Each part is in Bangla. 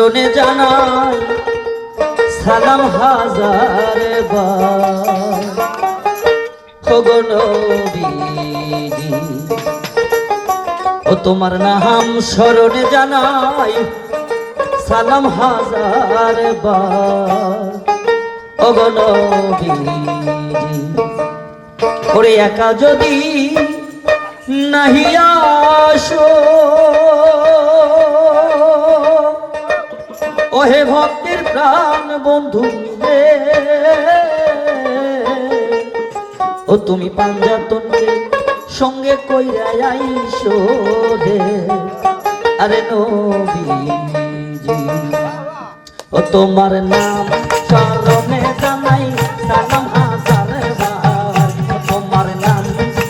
স্মরণে জানাই সালাম হাজার বার। ওগো নবীজি ও তোমার নাম স্মরণে জানাই সালাম হাজার বার। ওগো নবীজি ওরে একা যদি নাহি আসো ওহে ভক্তের প্রাণ বন্ধু রে, ও তুমি পাঞ্জাতনকে সঙ্গে কইরা আইসো রে। আরে নবীজি ও তোমার নাম স্মরণে জানাই সালাম হাজার বার। ও তোমার নাম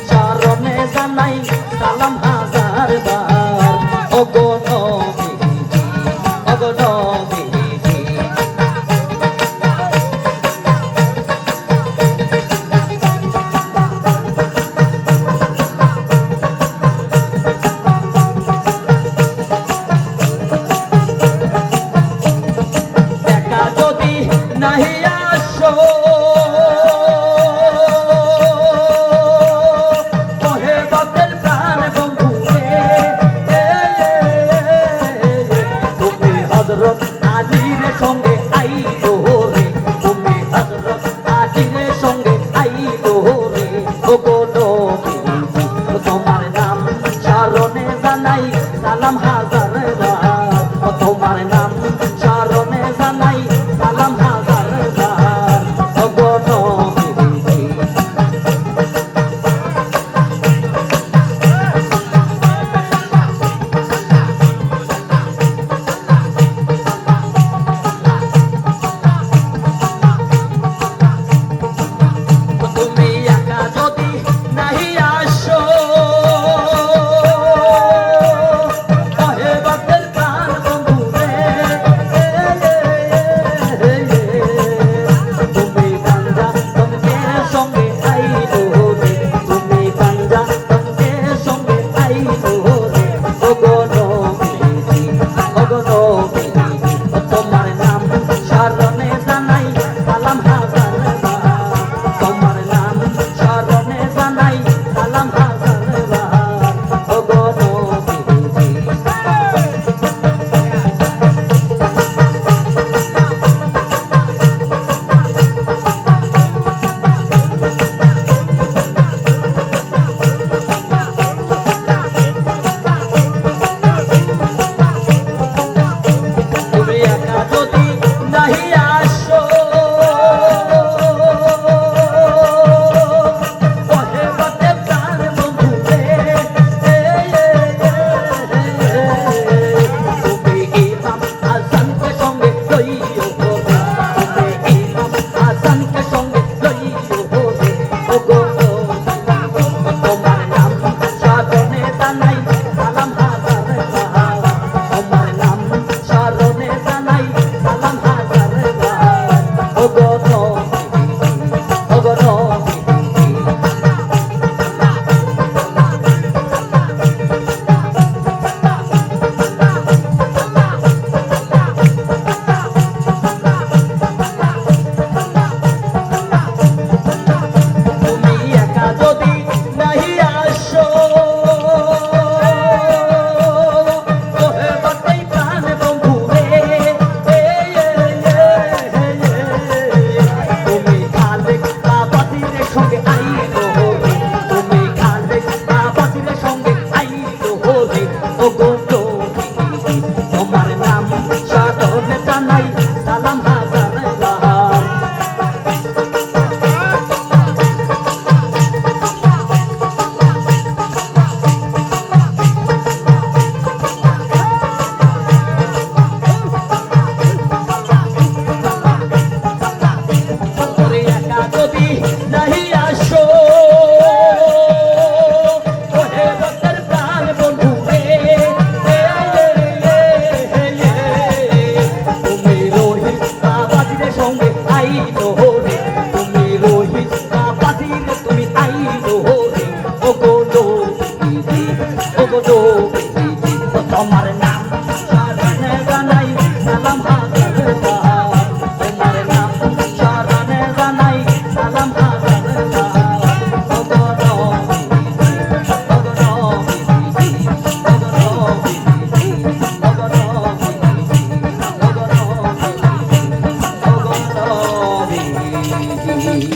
স্মরণে জানাই সালাম হাজার বার। ও গো নবীজি ও গো নবীজি একা যদি নাহি আসো ওহে ভক্তের প্রাণ বন্ধু রে, তুমি হযরত আলীর সঙ্গে আইলো রে, তুমি হযরত আলীর সঙ্গে আইলো রে। ও গো নবীজি ও তোমার নাম স্মরণে জানাই সালাম হাজার বার। ও তোমার নাম স্মরণে জানাই সালাম হাজার বার। ও গো নবীজি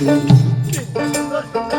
নিত্যানন্দ